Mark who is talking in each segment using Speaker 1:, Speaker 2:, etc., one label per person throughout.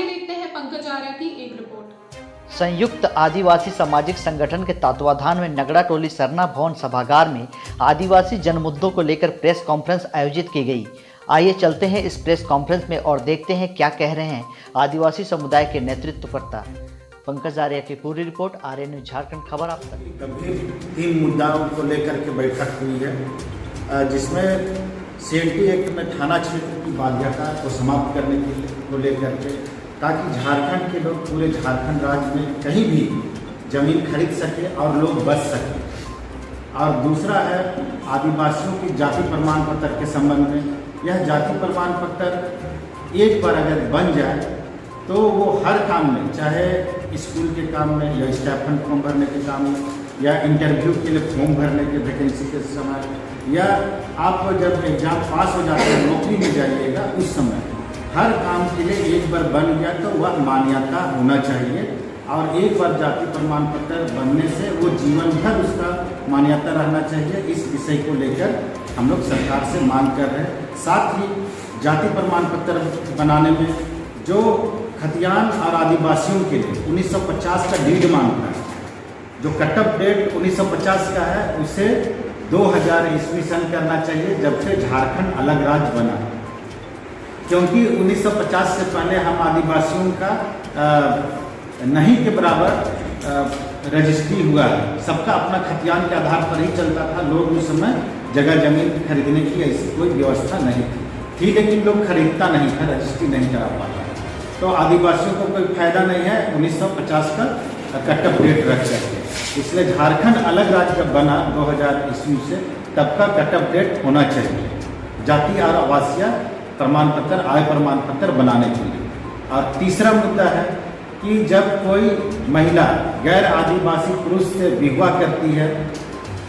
Speaker 1: देखते हैं पंकज आर्या की एक रिपोर्ट।
Speaker 2: संयुक्त आदिवासी सामाजिक संगठन के तत्वाधान में नगड़ा टोली सरना भवन सभागार में आदिवासी जन मुद्दों को लेकर प्रेस कॉन्फ्रेंस आयोजित की गई। आइए चलते हैं इस प्रेस कॉन्फ्रेंस में और देखते हैं क्या कह रहे हैं आदिवासी समुदाय के नेतृत्वकर्ता। पंकज आर्या की पूरी रिपोर्ट आर्या न्यूज झारखंड खबर आप तक।
Speaker 3: गंभीर 3 मुद्दाओं को लेकर के बैठक हुई है, जिसमें CNT एक्ट में थाना क्षेत्र की बाध्यता को समाप्त करने को लेकर के, ताकि झारखंड के लोग पूरे झारखंड राज्य में कहीं भी जमीन खरीद सके और लोग बच सकें। और दूसरा है आदिवासियों की जाति प्रमाण पत्र के संबंध में। यह जाति प्रमाण पत्र एक बार अगर बन जाए तो वो हर काम में, चाहे स्कूल के काम में या स्टाइपेंड फॉर्म भरने के काम में या इंटरव्यू के लिए फॉर्म भरने के वैकेंसी के समय, या आप जब एग्ज़ाम पास हो जाते हैं नौकरी में जाइएगा उस समय, हर काम के लिए एक बार बन गया तो वह मान्यता होना चाहिए। और एक बार जाति प्रमाण पत्र बनने से वो जीवन भर उसका मान्यता रहना चाहिए। इस विषय को लेकर हम लोग सरकार से मांग कर रहे हैं। साथ ही जाति प्रमाण पत्र बनाने में जो खतियान और आदिवासियों के लिए 1950 का डीड मांगता है, जो कट ऑफ डेट 1950 का है, उसे 2000 ईस्वी सन करना चाहिए, जब से झारखंड अलग राज्य बना। क्योंकि 1950 से पहले हम आदिवासियों का नहीं के बराबर रजिस्ट्री हुआ है। सबका अपना खतियान के आधार पर ही चलता था। लोग उस समय जगह जमीन खरीदने की ऐसी कोई व्यवस्था नहीं थी। ठीक है कि लोग खरीदता नहीं था, रजिस्ट्री नहीं करा पाता, तो आदिवासियों को कोई फायदा नहीं है 1950 का कट ऑफ डेट रख करके। इसलिए झारखंड अलग राज्य जब बना 2000 ईस्वी से, तब का कट ऑफ डेट होना चाहिए जाति और आवासीय प्रमाण पत्र, आय प्रमाण पत्र बनाने के लिए। और तीसरा मुद्दा है कि जब कोई महिला गैर आदिवासी पुरुष से विवाह करती है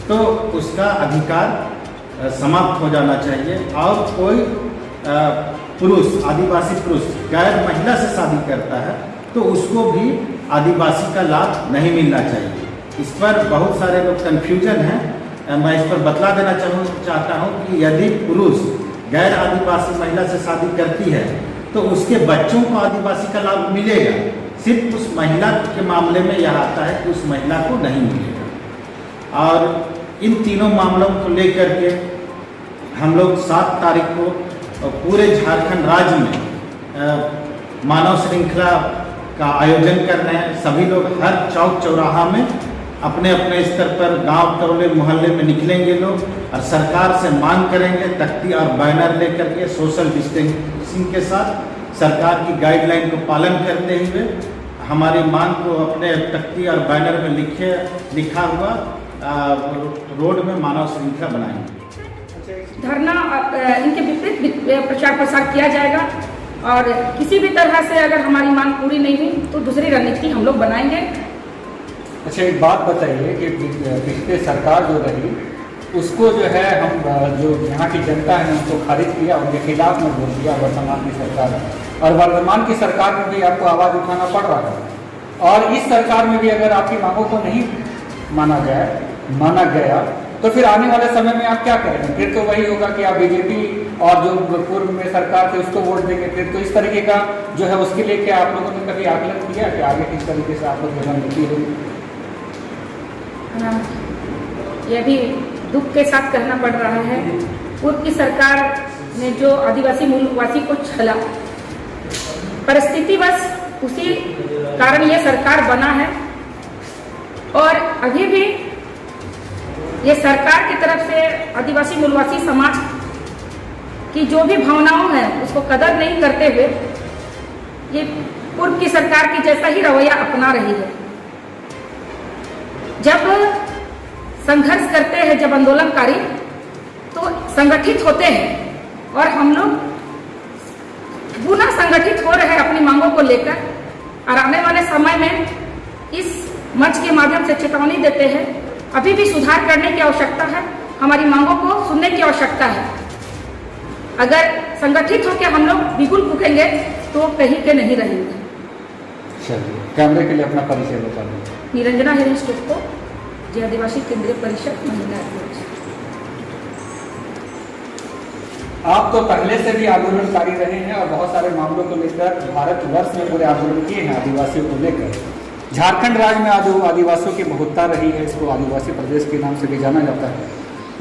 Speaker 3: तो उसका अधिकार समाप्त हो जाना चाहिए। और कोई पुरुष, आदिवासी पुरुष गैर महिला से शादी करता है तो उसको भी आदिवासी का लाभ नहीं मिलना चाहिए। इस पर बहुत सारे लोग कन्फ्यूजन हैं। मैं इस पर बतला देना चाहता हूँ कि यदि पुरुष गैर आदिवासी महिला से शादी करती है तो उसके बच्चों को आदिवासी का लाभ मिलेगा। सिर्फ उस महिला के मामले में यह आता है कि उस महिला को नहीं मिलेगा। और इन तीनों मामलों को लेकर के हम लोग 7 तारीख को पूरे झारखंड राज्य में मानव श्रृंखला का आयोजन कर रहे हैं। सभी लोग हर चौक चौराहा में अपने अपने स्तर पर, गांव टोले मोहल्ले में निकलेंगे लोग और सरकार से मांग करेंगे, तख्ती और बैनर लेकर के सोशल डिस्टेंसिंग के साथ सरकार की गाइडलाइन को पालन करते हुए हमारी मांग को अपने तख्ती और बैनर में लिखा हुआ रोड में मानव श्रृंखला बनाएंगे।
Speaker 4: धरना इनके विपरीत प्रचार प्रसार किया जाएगा और किसी भी तरह से अगर हमारी मांग पूरी नहीं हुई तो दूसरी रणनीति हम लोग बनाएंगे।
Speaker 5: अच्छा, एक बात बताइए कि पिछले सरकार जो रही उसको जो है हम जो यहाँ की जनता है उनको खारिज किया, उनके खिलाफ में वोट दिया वर्तमान की सरकार है। और वर्तमान की सरकार में भी आपको आवाज़ उठाना पड़ रहा है। और इस सरकार में भी अगर आपकी मांगों को नहीं माना गया तो फिर आने वाले समय में आप क्या करेंगे? फिर तो वही होगा कि आप बीजेपी और जो पूर्व में सरकार थी उसको वोट देंगे। फिर तो इस तरीके का जो है उसके लिए क्या आप लोगों ने कभी आकलन किया कि आगे किस तरीके से आप लोग रणनीति होगी?
Speaker 4: यह भी दुख के साथ कहना पड़ रहा है, पूर्व की सरकार ने जो आदिवासी मूलवासी को छला, परिस्थितिवश उसी कारण यह सरकार बना है। और अभी भी ये सरकार की तरफ से आदिवासी मूलवासी समाज की जो भी भावनाओं हैं उसको कदर नहीं करते हुए ये पूर्व की सरकार की जैसा ही रवैया अपना रही है। जब संघर्ष करते हैं, जब आंदोलनकारी तो संगठित होते हैं और हम लोग पुनः संगठित हो रहे हैं अपनी मांगों को लेकर। और आने वाले समय में इस मंच के माध्यम से चेतावनी देते हैं, अभी भी सुधार करने की आवश्यकता है, हमारी मांगों को सुनने की आवश्यकता है। अगर संगठित होकर हम लोग बिगुल फूकेंगे तो कहीं के नहीं रहेंगे।
Speaker 5: चलिए, कैमरे के लिए अपना परिचय बता दें।
Speaker 4: निरंजना हेरेंस टोप्पो, जी आदिवासी केंद्रीय परिषद महिला अध्यक्ष।
Speaker 5: आप तो पहले से भी आंदोलनकारी रहे हैं और बहुत सारे मामलों को लेकर भारतवर्ष में पूरे आंदोलन किए हैं आदिवासियों को लेकर। झारखंड राज्य में आदिवासियों की बहुलता रही है, इसको आदिवासी प्रदेश के नाम से भी जाना जाता है।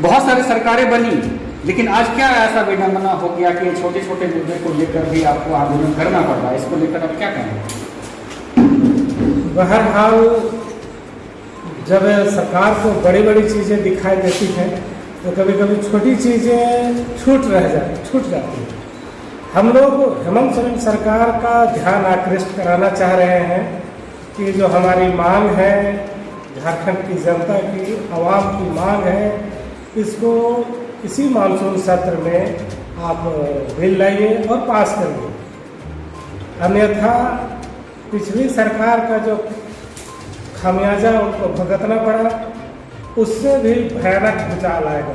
Speaker 5: बहुत सारी सरकारें बनी, लेकिन आज क्या ऐसा विडंबना हो गया कि छोटे छोटे मुद्दे को लेकर भी आपको आंदोलन करना पड़ रहा है, इसको लेकर आप क्या कहेंगे?
Speaker 6: बहरहाल जब सरकार को बड़ी बड़ी चीज़ें दिखाई देती हैं तो कभी कभी छोटी चीज़ें छूट जाती हैं। हम लोग हेमंत सोरेन सरकार का ध्यान आकृष्ट कराना चाह रहे हैं कि जो हमारी मांग है, झारखंड की जनता की, आवाम की मांग है, इसको इसी मानसून सत्र में आप बिल लाइए और पास करिए। अन्यथा पिछली सरकार का जो खामियाजा उनको भुगतना पड़ा, उससे भी भयानक भूचाल आएगा।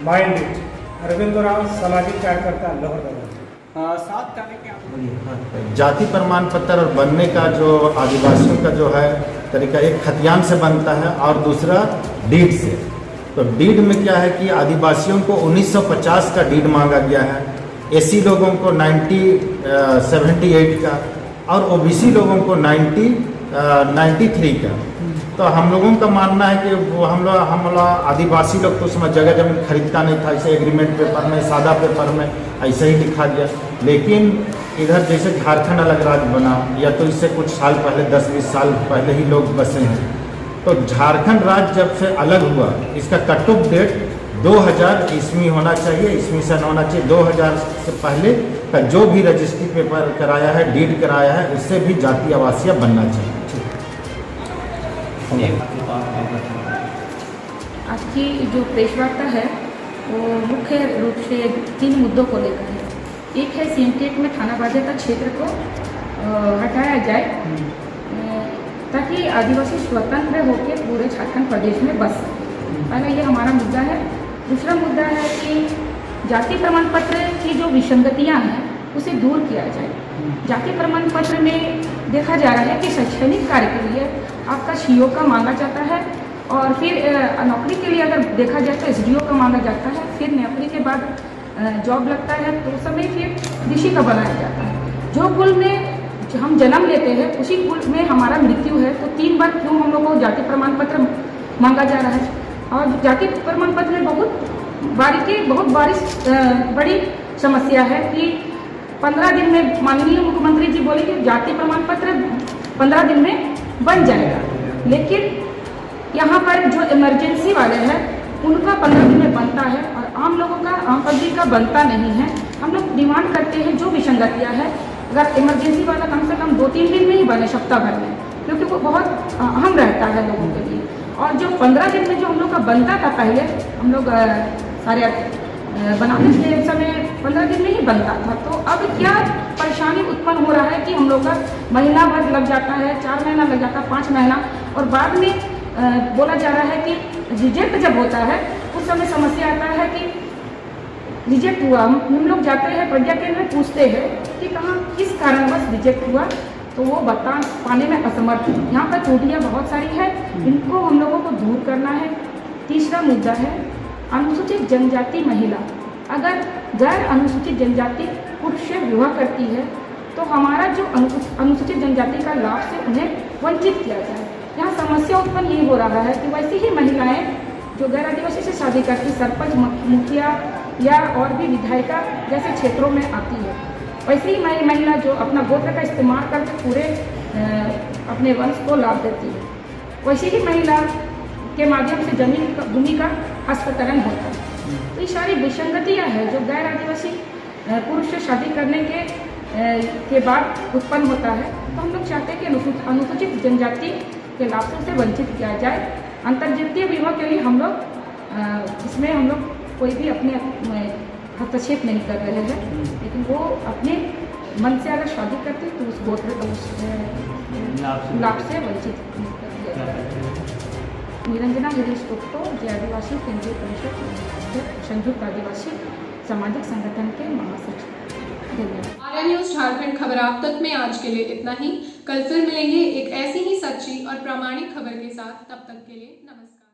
Speaker 6: Mind it. अरविंद राव, सामाजिक कार्यकर्ता, लोहरदगा।
Speaker 5: 7 तारीख के
Speaker 3: जाति प्रमाण पत्र बनने का जो आदिवासियों का जो है तरीका, एक खतियान से बनता है और दूसरा डीड से। तो डीड में क्या है कि आदिवासियों को 1950 का डीड मांगा गया है, एससी लोगों को 1978 का और ओबीसी लोगों को 1993 का। तो हम लोगों का मानना है कि वो हम लोग आदिवासी लोग तो उसमें जगह जमीन खरीदता नहीं था, ऐसे एग्रीमेंट पेपर में, सादा पेपर में ऐसे ही लिखा गया। लेकिन इधर जैसे झारखंड अलग राज्य बना, या तो इससे कुछ साल पहले 10-20 साल पहले ही लोग बसे हैं, तो झारखंड राज्य जब से अलग हुआ, इसका कट ऑफ डेट 2000 ईस्वी होना चाहिए, ईस्वी सन होना चाहिए। 2000 से पहले का जो भी रजिस्ट्री पेपर कराया है, डीड कराया है, उससे भी जाति आवासीय बनना चाहिए।
Speaker 4: आज की जो प्रेस वार्ता है वो मुख्य रूप से 3 मुद्दों को लेकर है। एक है CMT एक्ट में थाना बाध्यता क्षेत्र को हटाया जाए ताकि आदिवासी स्वतंत्र होकर पूरे झारखंड प्रदेश में बस सके। पहला ये हमारा मुद्दा है। दूसरा मुद्दा है कि जाति प्रमाण पत्र की जो विसंगतियाँ हैं उसे दूर किया जाए। जाति प्रमाण पत्र में देखा जा रहा है कि शैक्षणिक कार्य के लिए आपका CO का मांगा जाता है और फिर नौकरी के लिए अगर देखा जाए तो SDO का मांगा जाता है। फिर नौकरी के बाद जॉब लगता है तो उस समय फिर DC का बनाया जाता है। जो कुल में हम जन्म लेते हैं उसी कुल में हमारा मृत्यु है, तो 3 बार क्यों हम लोग को जाति प्रमाण पत्र मांगा जा रहा है? और जाति प्रमाण पत्र में बहुत बड़ी समस्या है कि 15 दिन में माननीय मुख्यमंत्री जी बोले कि जाति प्रमाण पत्र 15 दिन में बन जाएगा, लेकिन यहाँ पर जो इमरजेंसी वाले हैं उनका 15 दिन में बनता है और आम लोगों का, आम पब्लिक का बनता नहीं है। हम लोग डिमांड करते हैं जो विसंगतियाँ है, अगर इमरजेंसी वाला कम से कम 2-3 दिन में ही बने, सप्ताह भर में, क्योंकि वो बहुत अहम रहता है लोगों के लिए। और जो 15 दिन में जो हम लोग का बनता था पहले, हम लोग सारे बनाने के समय 15 दिन में ही बनता था, तो अब क्या परेशानी उत्पन्न हो रहा है कि हम लोग का महीना भर लग जाता है, 4 महीना लग जाता है, 5 महीना, और बाद में बोला जा रहा है कि रिजेक्ट जब होता है उस समय समस्या आता है कि रिजेक्ट हुआ। हम लोग जाते हैं प्रज्ञा केंद्र में, पूछते हैं कि कहाँ किस कारणवश रिजेक्ट हुआ, तो वो बता पाने में असमर्थ है। यहाँ पर त्रुटियाँ बहुत सारी है, इनको हम लोगों को दूर करना है। तीसरा मुद्दा है अनुसूचित जनजाति महिला अगर गैर अनुसूचित जनजाति पुरुष से विवाह करती है तो हमारा जो अनुसूचित जनजाति का लाभ से उन्हें वंचित किया जाए। यहाँ समस्या उत्पन्न ये हो रहा है कि वैसी ही महिलाएं जो गैर आदिवासी से शादी करती, सरपंच, मुखिया या और भी विधायिका जैसे क्षेत्रों में आती है, वैसी ही महिला जो अपना गोत्र का इस्तेमाल करके पूरे अपने वंश को लाभ देती है, वैसी ही महिला के माध्यम से भूमि का हस्तांतरण होता है। तो ये सारी विसंगतियाँ हैं जो गैर आदिवासी पुरुष से शादी करने के बाद उत्पन्न होता है। तो हम लोग चाहते हैं कि अनुसूचित जनजाति के लाभों से वंचित किया जाए। अंतर्जातीय विवाह के लिए हम लोग इसमें हम लोग कोई भी अपने हस्तक्षेप नहीं कर रहे हैं, लेकिन वो अपने मन से अगर शादी करते तो उस गोत्र का उस लाभ से वंचित किया जाए। निरंजना गिरीश गुप्तो, जो आदिवासी केंद्रीय परिषद संयुक्त आदिवासी सामाजिक संगठन के महासचिव। धन्यवाद।
Speaker 1: आर्या न्यूज झारखंड खबर आप तक में आज के लिए इतना ही। कल फिर मिलेंगे एक ऐसी ही सच्ची और प्रामाणिक खबर के साथ। तब तक के लिए नमस्कार।